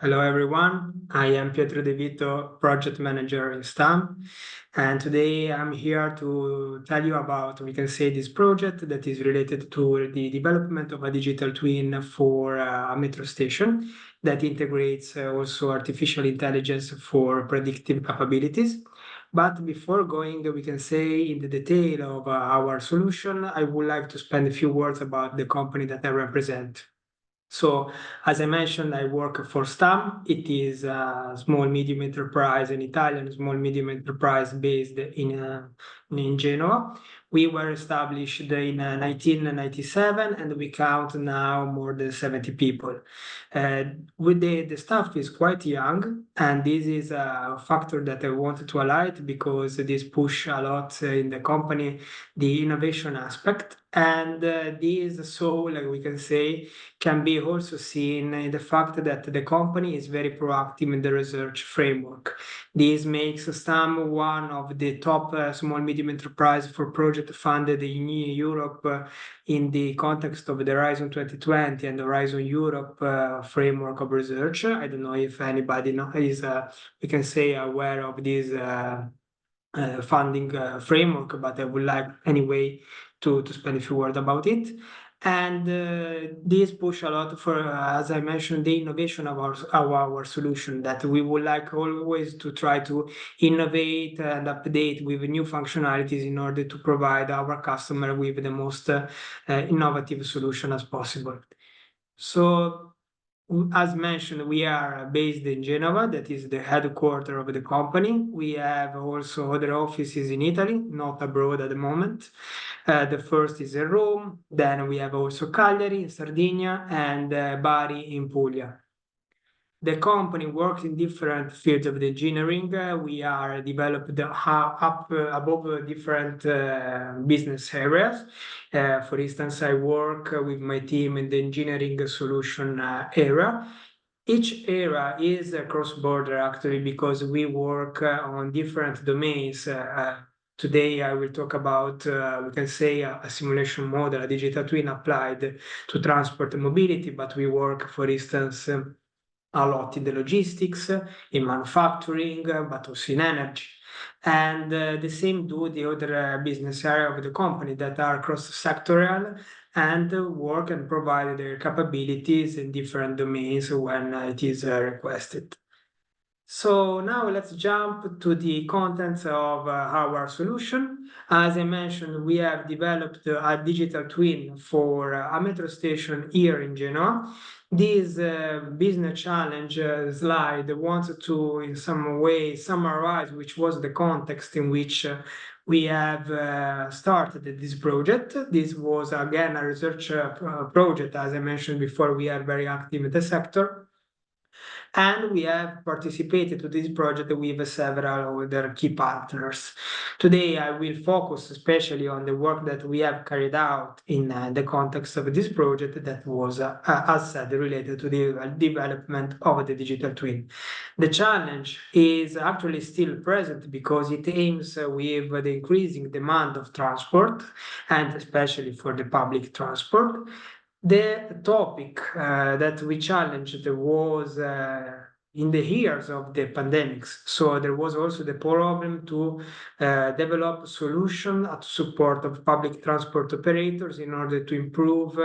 Hello, everyone. I am Pietro De Vito, project manager in STAM. And today I'm here to tell you about, we can say, this project that is related to the development of a digital twin for a metro station that integrates also artificial intelligence for predictive capabilities. But before going, we can say, in the detail of our solution, I would like to spend a few words about the company that I represent. So, as I mentioned, I work for STAM. It is a small medium enterprise, an Italian small medium enterprise based in Genoa. We were established in 1997 and we count now more than 70 people. Uh, with the staff is quite young, and this is a factor that I wanted to highlight because this push a lot in the company the innovation aspect. And this, so like we can say, can be also seen in the fact that the company is very proactive in the research framework. This makes STAM one of the top small medium enterprise for project funded in Europe in the context of the Horizon 2020 and the Horizon Europe framework of research. I don't know if anybody is, we can say, aware of this funding framework, but I would like anyway to spend a few words about it. And this push a lot for, as I mentioned, the innovation of our solution, that we would like always to try to innovate and update with new functionalities in order to provide our customer with the most innovative solution as possible. So, as mentioned, we are based in Genoa, that is the headquarters of the company. We have also other offices in Italy, not abroad at the moment. The first is in Rome, then we have also Cagliari in Sardinia and Bari in Puglia. The company works in different fields of the engineering. We are developed up above different business areas. For instance, I work with my team in the engineering solution area. Each area is cross-border actually because we work on different domains. Today, I will talk about, we can say, a simulation model, a digital twin applied to transport and mobility, but we work, for instance, a lot in the logistics, in manufacturing, but also in energy. And the same do the other business area of the company that are cross-sectorial and work and provide their capabilities in different domains when it is requested. So now let's jump to the contents of our solution. As I mentioned, we have developed a digital twin for a metro station here in Genoa. This business challenge slide wanted to, in some way, summarize which was the context in which we have started this project. This was, again, a research project. As I mentioned before, we are very active in the sector. And we have participated to this project with several other key partners. Today, I will focus especially on the work that we have carried out in the context of this project that was, as said, related to the development of the digital twin. The challenge is actually still present because it aims with the increasing demand of transport, and especially for the public transport. The topic that we challenged was in the years of the pandemics. So there was also the problem to develop a solution at support of public transport operators in order to improve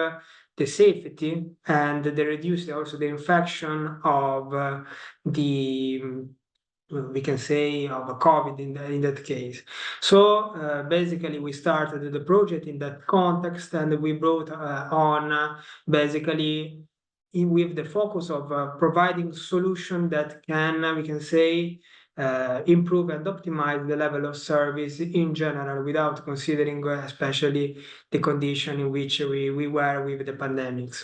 the safety and the reduce also the infection of the we can say of COVID in that case. So basically we started the project in that context and we brought on basically with the focus of providing solution that can, we can say, improve and optimize the level of service in general without considering especially the condition in which we were with the pandemics.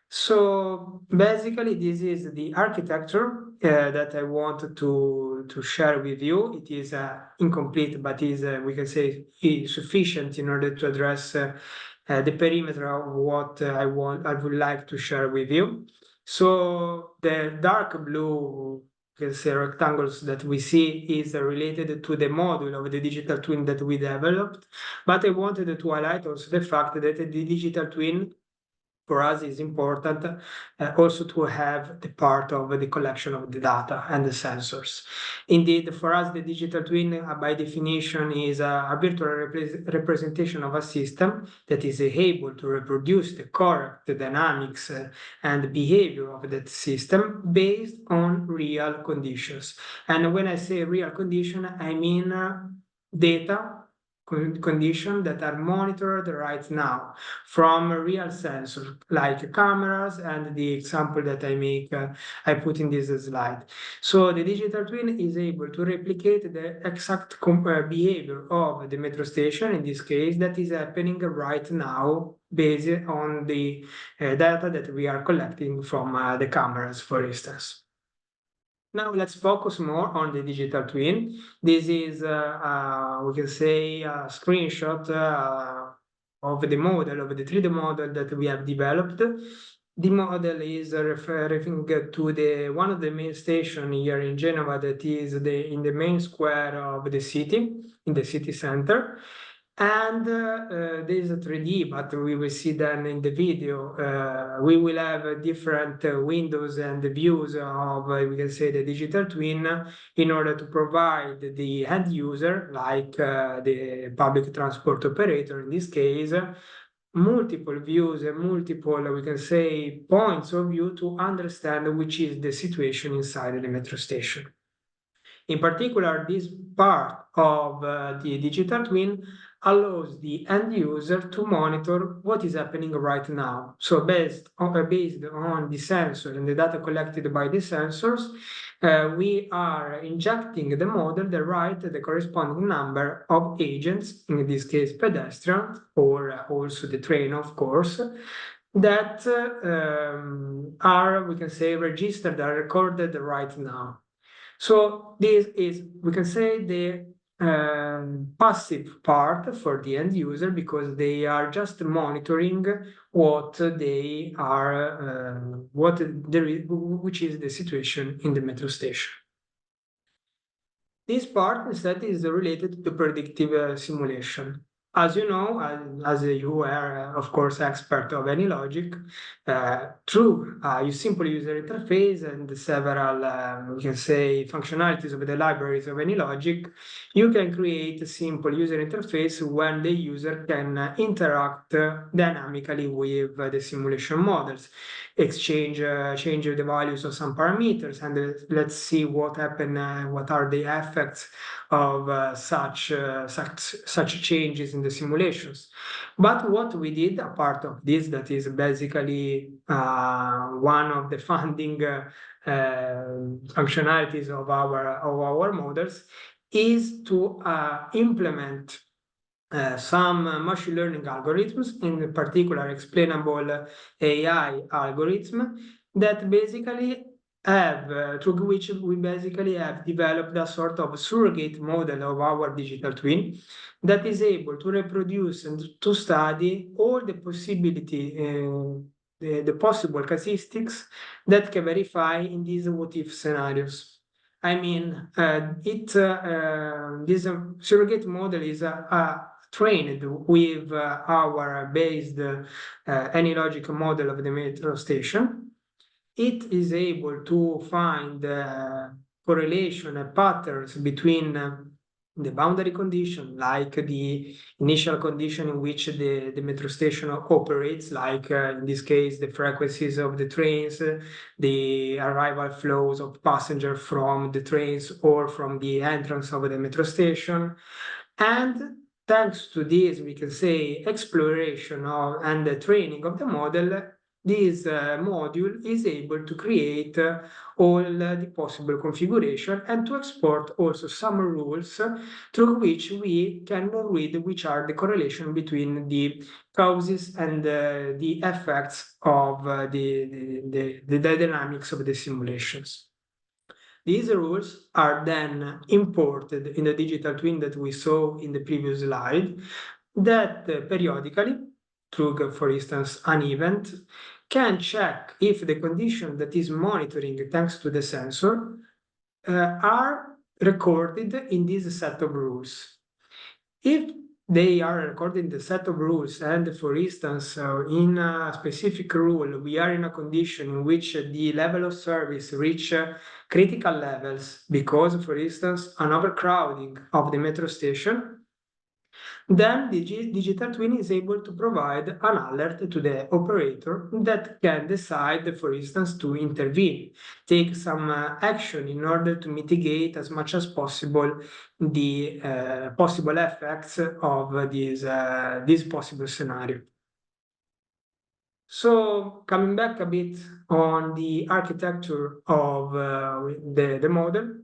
So basically, this is the architecture that I wanted to share with you. It is incomplete, but is we can say sufficient in order to address the perimeter of what I would like to share with you. So the dark blue, you can say, rectangles that we see is related to the module of the digital twin that we developed. But I wanted to highlight also the fact that the digital twin for us is important also to have the part of the collection of the data and the sensors. Indeed, for us, the digital twin, by definition, is a virtual representation of a system that is able to reproduce the correct dynamics and behavior of that system based on real conditions. And when I say real condition, I mean data conditions that are monitored right now from real sensors like cameras and the example that I put in this slide. So the digital twin is able to replicate the exact behavior of the metro station, in this case, that is happening right now based on the data that we are collecting from the cameras, for instance. Now let's focus more on the digital twin. This is, we can say, a screenshot of the model, of the 3D model that we have developed. The model is referring to one of the main stations here in Genoa that is in the main square of the city, in the city center. And this is a 3D, but we will see then in the video. We will have different windows and views of, we can say, the digital twin in order to provide the end user, like the public transport operator in this case, multiple views and multiple, we can say, points of view to understand which is the situation inside the metro station. In particular, this part of the digital twin allows the end user to monitor what is happening right now. So based on the sensor and the data collected by the sensors, we are injecting the model the corresponding number of agents, in this case pedestrians, or also the train, of course, that are, we can say, registered, are recorded right now. So this is, we can say, the passive part for the end user, because they are just monitoring what they are, which is the situation in the metro station. This part instead is related to predictive simulation. As you know, as you are, of course, expert of AnyLogic, through you simple user interface and several, we can say, functionalities of the libraries of AnyLogic, you can create a simple user interface when the user can interact dynamically with the simulation models, change the values of some parameters, and let's see what happen, what are the effects of such changes in the simulations. But what we did, a part of this, that is basically one of the funding functionalities of our models, is to implement some machine learning algorithms, in particular explainable AI algorithm, that basically have, through which we basically have developed a sort of surrogate model of our digital twin that is able to reproduce and to study all the possibility, the possible casuistics that can verify in these what-if scenarios. I mean, this surrogate model is trained with our based AnyLogic model of the metro station. It is able to find correlation and patterns between the boundary condition, like the initial condition in which the metro station operates, like in this case, the frequencies of the trains, the arrival flows of passengers from the trains or from the entrance of the metro station. And thanks to this, we can say, exploration and the training of the model, this module is able to create all the possible configuration and to export also some rules through which we can read which are the correlation between the causes and the effects of the dynamics of the simulations. These rules are then imported in the digital twin that we saw in the previous slide, that periodically, through, for instance, an event, can check if the condition that is monitoring thanks to the sensor are recorded in this set of rules. If they are according to the set of rules. And for instance, in a specific rule, we are in a condition in which the level of service reach critical levels because, for instance, an overcrowding of the metro station, then the digital twin is able to provide an alert to the operator that can decide, for instance, to intervene, take some action in order to mitigate as much as possible the possible effects of this possible scenario. So coming back a bit on the architecture of the model,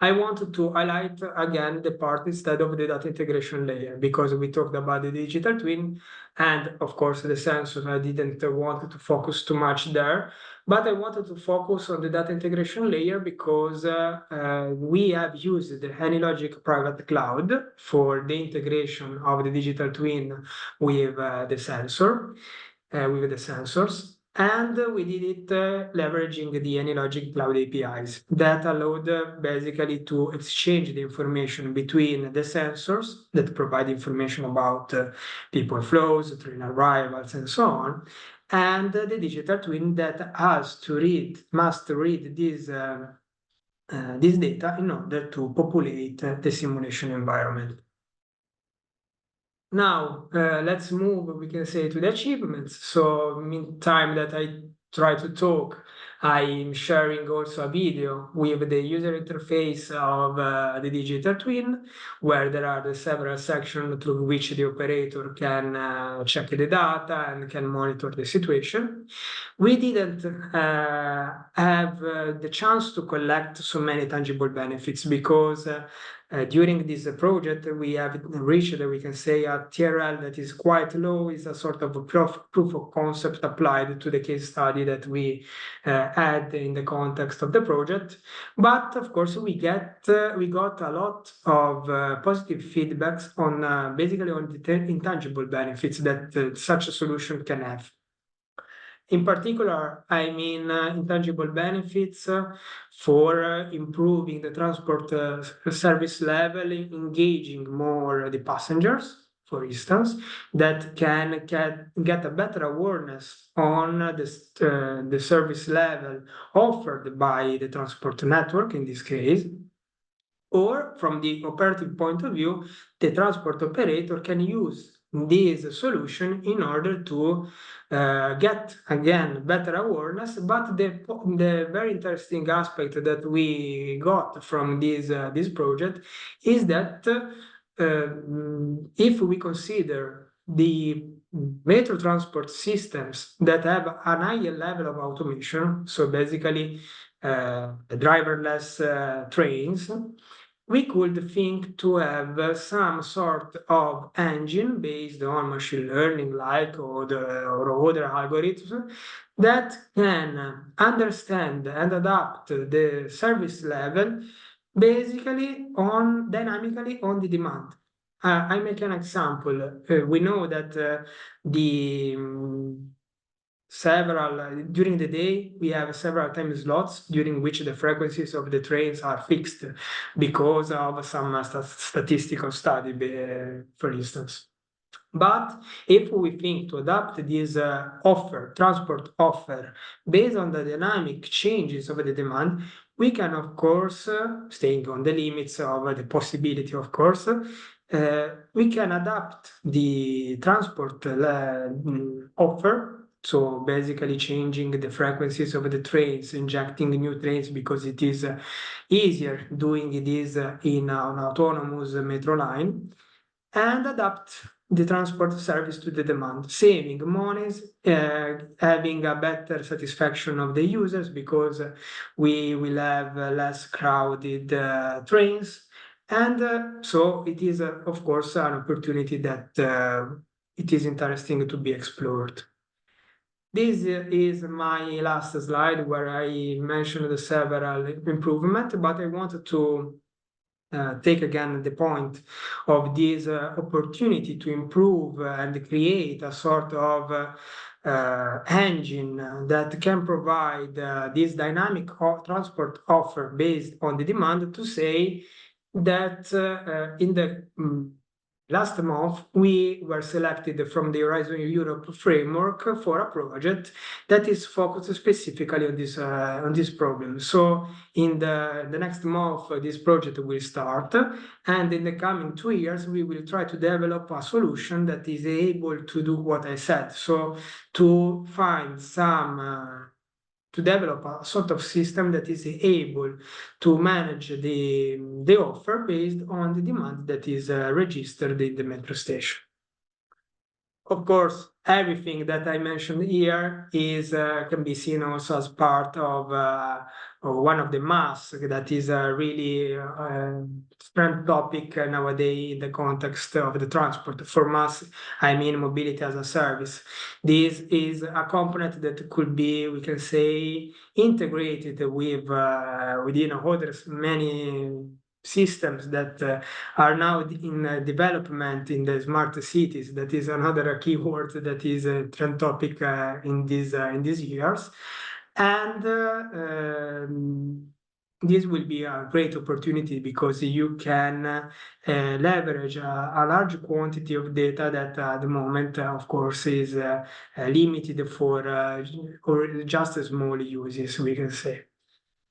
I wanted to highlight again the part instead of the data integration layer, because we talked about the digital twin and of course the sensor. I didn't want to focus too much there, but I wanted to focus on the data integration layer because we have used the AnyLogic private cloud for the integration of the digital twin with the sensor, with the sensors. And we did it leveraging the AnyLogic Cloud APIs that allowed basically to exchange the information between the sensors that provide information about people flows, train arrivals, and so on, and the digital twin that must read this data in order to populate the simulation environment. Now, let's move, we can say, to the achievements. So, meantime that I try to talk, I'm sharing also a video with the user interface of the digital twin, where there are the several sections through which the operator can check the data and can monitor the situation. We didn't have the chance to collect so many tangible benefits because during this project, we have reached, we can say, a TRL that is quite low. Is a sort of a proof of concept applied to the case study that we had in the context of the project. But of course, we got a lot of positive feedbacks on basically on the intangible benefits that such a solution can have. In particular, I mean intangible benefits for improving the transport service level, engaging more the passengers, for instance, that can get a better awareness on the service level offered by the transport network in this case. Or from the operative point of view, the transport operator can use this solution in order to get, again, better awareness. But the very interesting aspect that we got from this project is that if we consider the metro transport systems that have a higher level of automation, so basically driverless trains, we could think to have some sort of engine based on machine learning, like or other algorithms that can understand and adapt the service level basically dynamically on the demand. I make an example. We know that during the day, we have several time slots during which the frequencies of the trains are fixed because of some statistical study, for instance. But if we think to adapt this transport offer, based on the dynamic changes of the demand, we can, of course, staying on the limits of the possibility, of course, we can adapt the transport offer. So basically changing the frequencies of the trains, injecting new trains, because it is easier doing this in an autonomous metro line, and adapt the transport service to the demand, saving monies, having a better satisfaction of the users because we will have less crowded trains. And so it is, of course, an opportunity that it is interesting to be explored. This is my last slide where I mentioned the several improvements, but I wanted to take again the point of this opportunity to improve and create a sort of engine that can provide this dynamic transport offer based on the demand, to say that in the last month, we were selected from the Horizon Europe framework for a project that is focused specifically on this problem. So in the next month, this project will start, and in the coming 2 years, we will try to develop a solution that is able to do what I said. So to find to develop a sort of system that is able to manage the offer based on the demand that is registered in the metro station. Of course, everything that I mentioned here is can be seen also as part of one of the mass that is a really trend topic nowadays in the context of the transport. For mass, I mean mobility as a service. This is a component that could be, we can say, integrated with within others many systems that are now in development in the smart cities. That is another keyword that is a trend topic in these years, and this will be a great opportunity because you can leverage a large quantity of data that at the moment, of course, is limited for or just small uses, we can say.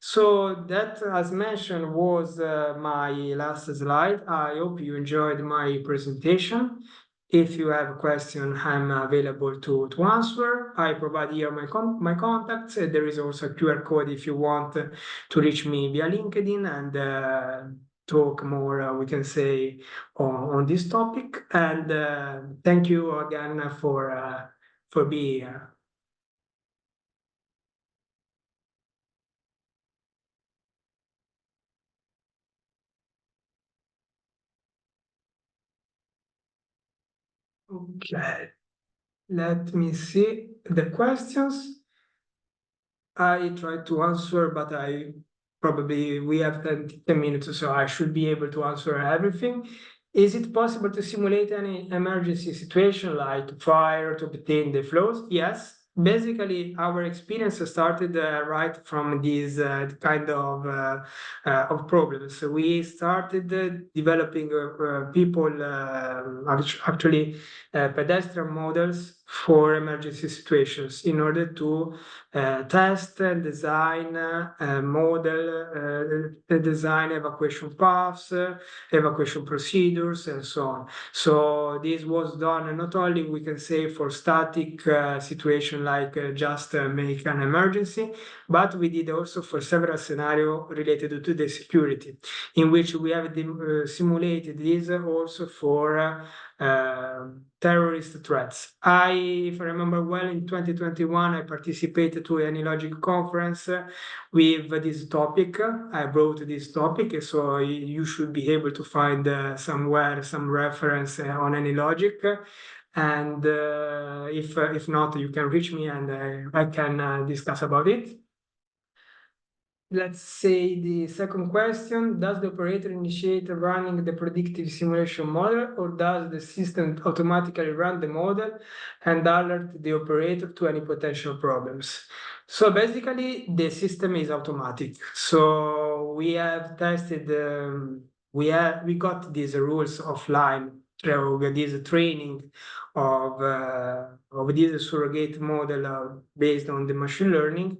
So that, as mentioned, was my last slide. I hope you enjoyed my presentation. If you have a question, I'm available to answer. I provide here my contacts. There is also a QR code if you want to reach me via LinkedIn and talk more, we can say, on this topic. And thank you again for being here. Okay, let me see the questions. I tried to answer, but we have 10 minutes, so I should be able to answer everything. Is it possible to simulate any emergency situation like fire to obtain the flows? Yes. Basically, our experience started right from these kind of problems. So we started developing people actually pedestrian models for emergency situations in order to test and design design evacuation paths, evacuation procedures, and so on. So this was done not only, we can say, for static situation like just make an emergency, but we did also for several scenarios related to the security, in which we have simulated this also for terrorist threats. If I remember well, in 2021, I participated to AnyLogic Conference with this topic. I brought this topic, so you should be able to find somewhere some reference on AnyLogic. And if not, you can reach me and I can discuss about it. Let's say the second question, does the operator initiate running the predictive simulation model, or does the system automatically run the model and alert the operator to any potential problems? So basically, the system is automatic. So we have tested, we got these rules offline through this training of this surrogate model based on the machine learning.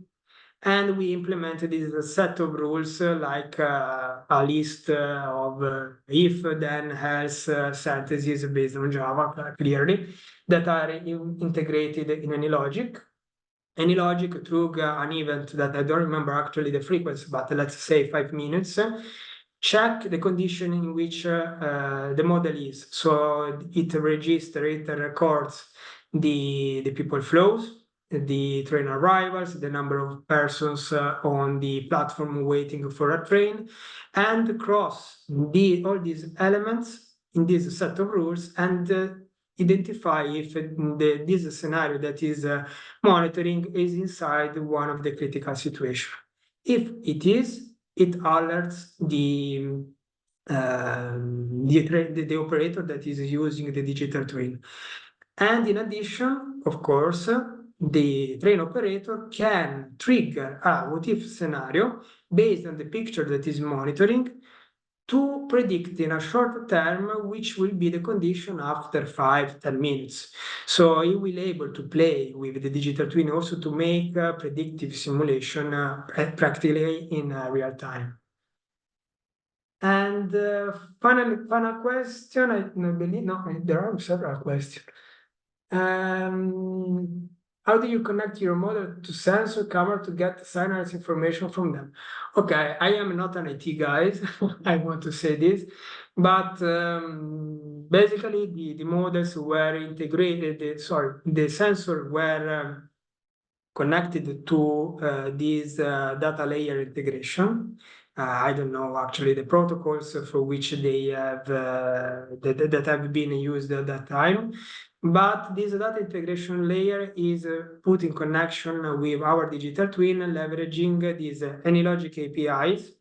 And we implemented this set of rules like a list of if, then, else sentences based on Java, clearly, that are integrated in AnyLogic. AnyLogic through an event that I don't remember actually the frequency, but let's say 5 minutes, check the condition in which the model is. So it records the people flows, the train arrivals, the number of persons on the platform waiting for a train, and cross all these elements in this set of rules and identify if this scenario that is monitoring is inside one of the critical situations. If it is, it alerts the operator that is using the digital twin. And in addition, of course, the train operator can trigger a what-if scenario based on the picture that is monitoring to predict in a short term which will be the condition after 5-10 minutes. So it will able to play with the digital twin also to make predictive simulation practically in real time. And final question, I believe, no, there are several questions. How do you connect your model to sensor camera to get signals information from them? Okay, I am not an IT guy, I want to say this, but basically the models were integrated, the sensor were connected to this data layer integration. I don't know actually the protocols for which they have that have been used at that time, but this data integration layer is put in connection with our digital twin, leveraging these AnyLogic APIs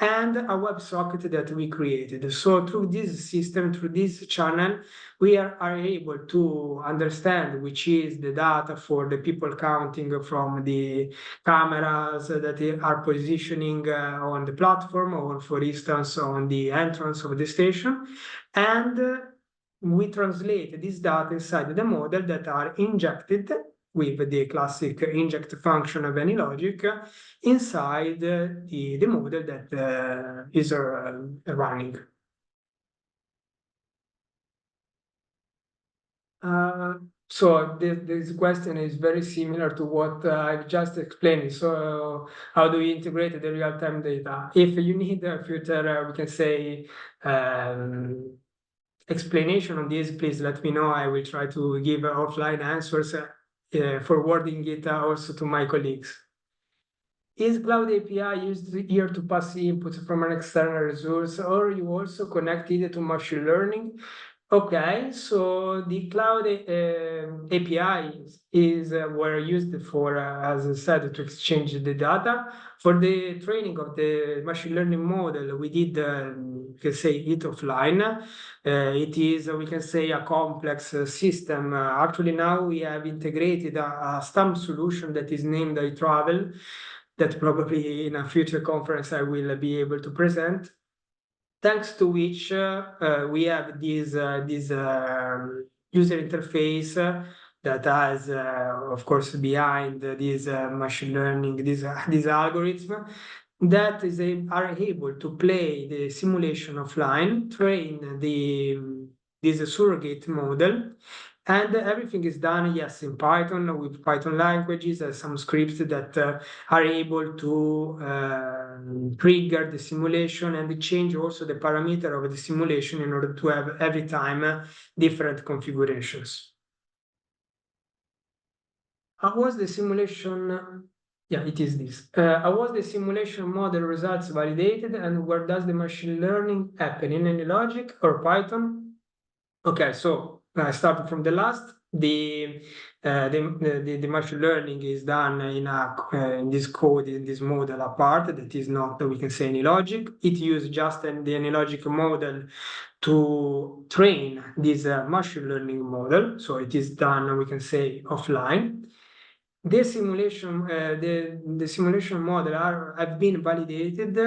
and a WebSocket that we created. So through this system, through this channel, we are able to understand which is the data for the people counting from the cameras that are positioning on the platform, or for instance on the entrance of the station, and we translate this data inside the model that are injected with the classic inject function of AnyLogic inside the model that is running. So this question is very similar to what I've just explained. So how do we integrate the real-time data? If you need a future, we can say, explanation on this, please let me know. I will try to give offline answers, forwarding it also to my colleagues. Is Cloud API used here to pass inputs from an external resource, or you also connect it to machine learning? Okay, so the Cloud APIs were used for, as I said, to exchange the data. For the training of the machine learning model, we did, we can say, it offline. It is, we can say, a complex system. Actually, now we have integrated a STAM solution that is named iTravel, that probably in a future conference I will be able to present, thanks to which we have this user interface that has, of course, behind this machine learning, this algorithm, that are able to play the simulation offline, train this surrogate model, and everything is done, yes, in Python, with Python languages, some scripts that are able to trigger the simulation and change also the parameter of the simulation in order to have every time different configurations. How was the simulation? Yeah, it is this. How was the simulation model results validated, and where does the machine learning happen, in AnyLogic or Python? Okay, so I started from the last. The machine learning is done in this code, in this model apart, that is not, we can say, AnyLogic. It uses just the AnyLogic model to train this machine learning model. So it is done, we can say, offline. The simulation, the simulation model have been validated.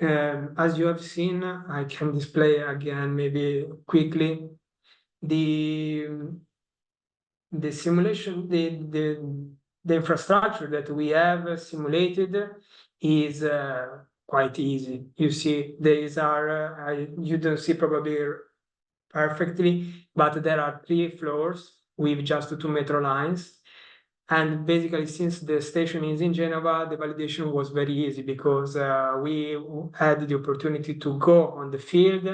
As you have seen, I can display again maybe quickly. The simulation, the infrastructure that we have simulated is quite easy. You see, these are, you don't see probably perfectly, but there are 3 floors with just 2 metro lines. And basically, since the station is in Genoa, the validation was very easy because we had the opportunity to go on the field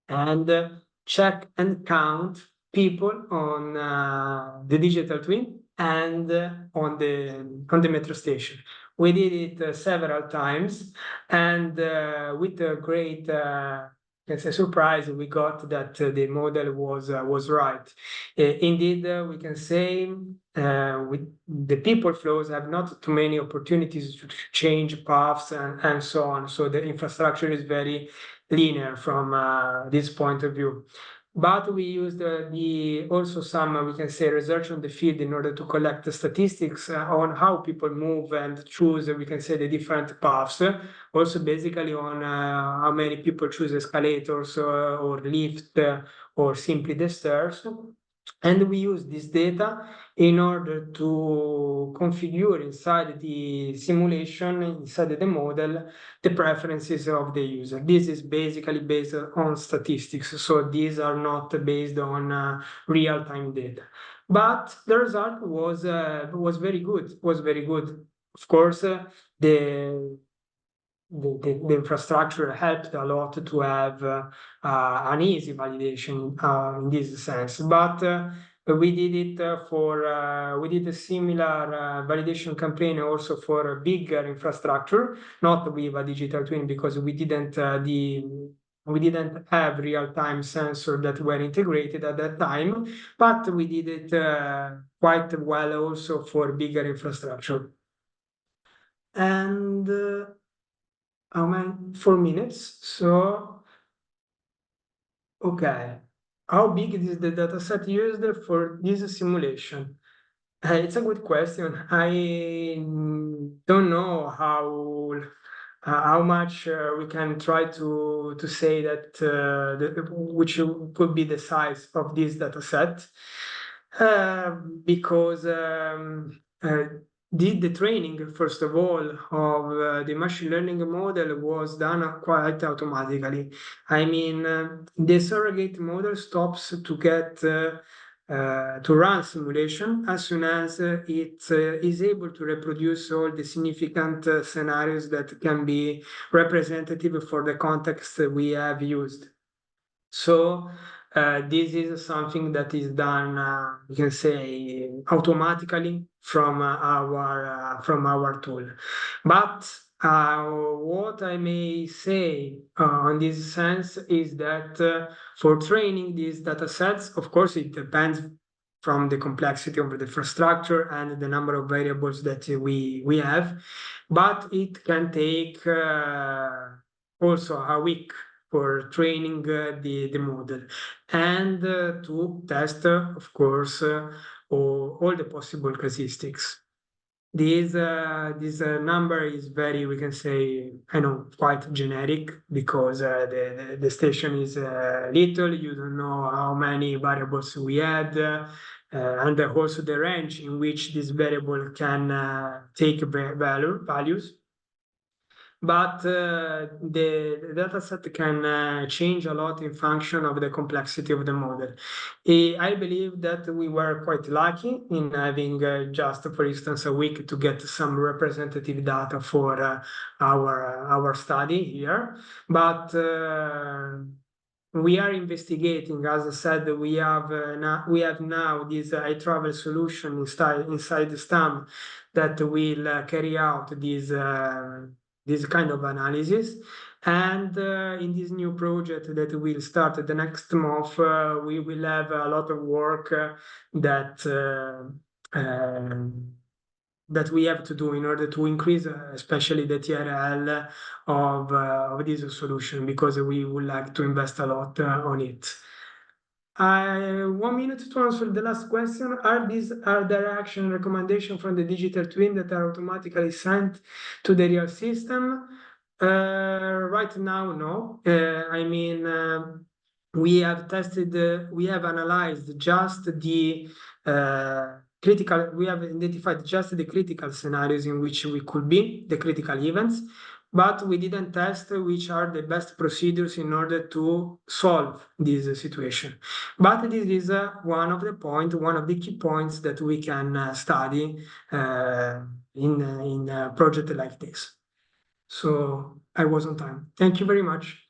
and check and count people on the digital twin and on the metro station. We did it several times, and with a great surprise, we got that the model was right. Indeed, we can say with the people flows have not too many opportunities to change paths and so on. So the infrastructure is very linear from this point of view. But we used also some, we can say, research on the field in order to collect the statistics on how people move and choose, we can say, the different paths. Also, basically on how many people choose escalators or lift or simply the stairs. And we use this data in order to configure inside the simulation, inside the model, the preferences of the user. This is basically based on statistics, so these are not based on real-time data. But the result was very good. Was very good. Of course, the the infrastructure helped a lot to have an easy validation in this sense. But we did it we did a similar validation campaign also for a bigger infrastructure, not with a digital twin, because we didn't have real-time sensors that were integrated at that time, but we did it quite well also for bigger infrastructure. And how many? 4 minutes. So, okay. How big is the data set used for this simulation? It's a good question. I don't know how much we can try to say that which could be the size of this data set, because the training, first of all, of the machine learning model was done quite automatically. I mean, the surrogate model stops to get to run simulation as soon as it is able to reproduce all the significant scenarios that can be representative for the context we have used. So this is something that is done, you can say, automatically from our tool. But what I may say on this sense is that for training these data sets, of course, it depends from the complexity of the infrastructure and the number of variables that we have, but it can take also a week for training the model and to test, of course, all the possible casuistics. This number is very, we can say, I know, quite generic, because the station is little. You don't know how many variables we had, and also the range in which this variable can take values. But the data set can change a lot in function of the complexity of the model. I believe that we were quite lucky in having just, for instance, a week to get some representative data for our study here. But we are investigating, as I said, we have now this iTravel solution inside the STAM that will carry out this kind of analysis. And in this new project that will start the next month, we will have a lot of work that we have to do in order to increase, especially the TRL of this solution, because we would like to invest a lot on it. 1 minute to answer the last question. Are there action recommendations from the digital twin that are automatically sent to the real system? Right now, no. I mean, we have analyzed just the critical, we have identified just the critical scenarios in which we could be, the critical events, but we didn't test which are the best procedures in order to solve this situation. But this is one of the key points that we can study in a project like this. So I was on time. Thank you very much.